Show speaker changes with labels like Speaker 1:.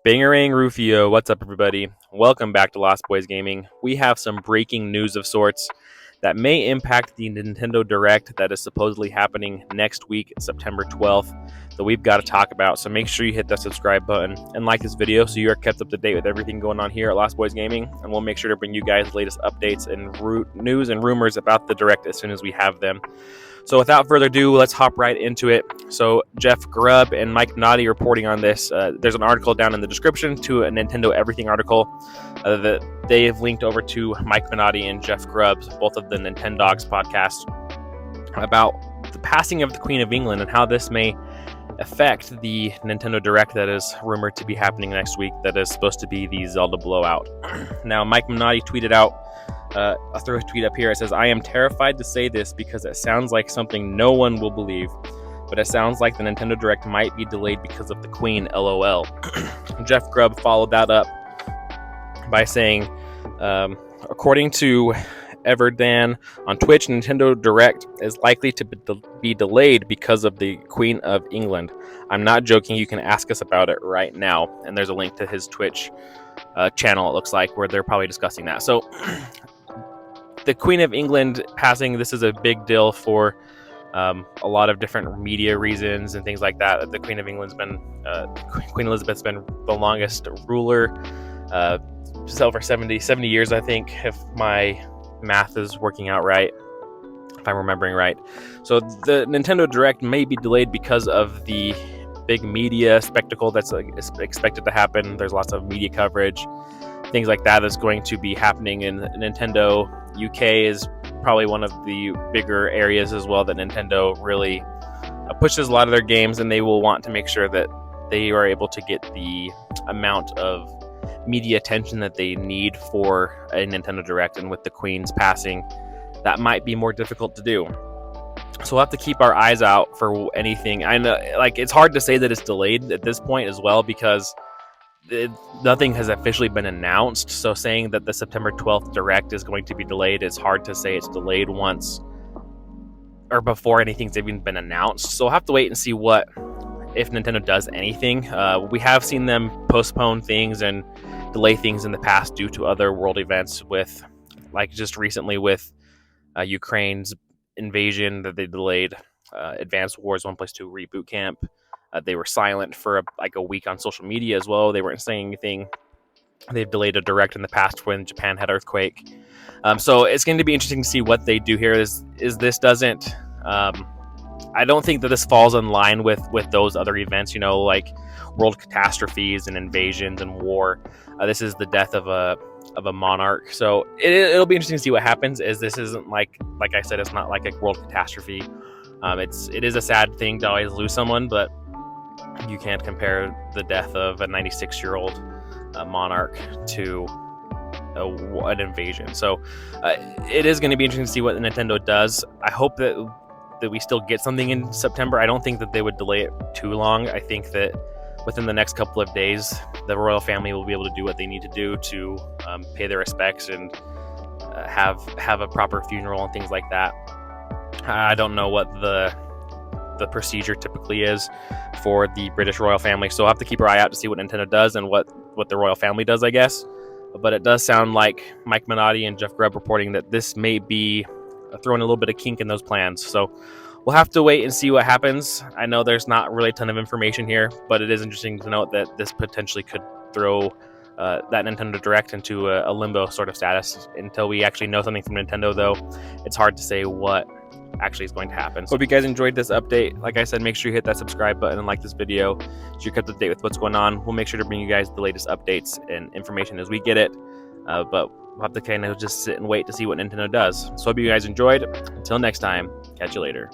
Speaker 1: Bangarang Rufio, what's up everybody? Welcome back to Lost Boys Gaming. We have some breaking news of sorts that may impact the Nintendo Direct that is supposedly happening next week, September 12th, that we've got to talk about. So make sure you hit that subscribe button and like this video so you are kept up to date with everything going on here at Lost Boys Gaming. And we'll make sure to bring you guys the latest updates and news and rumors about the Direct as soon as we have them. So without further ado, let's hop right into it. So Jeff Grubb and Mike Minotti reporting on this. There's an article down in the description to a Nintendo Everything article that they have linked over to Mike Minotti and Jeff Grubb, both of the Nintendogs podcast, about the passing of the Queen of England and how this may affect the Nintendo Direct that is rumored to be happening next week that is supposed to be the Zelda blowout. Now, Mike Minotti tweeted out, I'll throw a tweet up here. It says, "I am terrified to say this because it sounds like something no one will believe, but it sounds like the Nintendo Direct might be delayed because of the Queen, LOL." Jeff Grubb followed that up by saying, according to Everdan on Twitch, Nintendo Direct is likely to be delayed because of the Queen of England. I'm not joking. You can ask us about it right now. And there's a link to his Twitch channel, it looks like, where they're probably discussing that. So the Queen of England passing, this is a big deal for a lot of different media reasons and things like that. The Queen of England's been, Queen Elizabeth's been the longest ruler, over 70 years, I think, if my math is working out right, if I'm remembering right. So the Nintendo Direct may be delayed because of the big media spectacle that's expected to happen. There's lots of media coverage, things like that is going to be happening in Nintendo. UK is probably one of the bigger areas as well that Nintendo really pushes a lot of their games, and they will want to make sure that they are able to get the amount of media attention that they need for a Nintendo Direct. And with the Queen's passing, that might be more difficult to do. So we'll have to keep our eyes out for anything. I know, like, it's hard to say that it's delayed at this point as well, because nothing has officially been announced. So saying that the September 12th Direct is going to be delayed, it's hard to say it's delayed once or before anything's even been announced. So we'll have to wait and see if Nintendo does anything. We have seen them postpone things and delay things in the past due to other world events, with, like, just recently with Ukraine's invasion that they delayed, Advanced Wars 1+2 Reboot Camp. They were silent for a week on social media as well. They weren't saying anything. They've delayed a Direct in the past when Japan had earthquake. So it's going to be interesting to see what they do here. Is this doesn't... I don't think that this falls in line with those other events, like world catastrophes and invasions and war. This is the death of a monarch. So it'll be interesting to see what happens. This isn't like I said, it's not like a world catastrophe. It is a sad thing to always lose someone, but you can't compare the death of a 96-year-old monarch to an invasion. So it is going to be interesting to see what Nintendo does. I hope that we still get something in September. I don't think that they would delay it too long. I think that within the next couple of days, the royal family will be able to do what they need to do to pay their respects and have a proper funeral and things like that. I don't know what the procedure typically is for the British royal family, so we'll have to keep our eye out to see what Nintendo does and what the royal family does, I guess. But it does sound like Mike Minotti and Jeff Grubb reporting that this may be throwing a little bit of kink in those plans. So we'll have to wait and see what happens. I know there's not really a ton of information here, but it is interesting to note that this potentially could throw that Nintendo Direct into a limbo sort of status until we actually know something from Nintendo, though it's hard to say what actually is going to happen. So hope you guys enjoyed this update. Like I said, make sure you hit that subscribe button and like this video so you're kept up to date with what's going on. We'll make sure to bring you guys the latest updates and information as we get it, but we'll have to kind of just sit and wait to see what Nintendo does. So hope you guys enjoyed. Until next time, catch you later.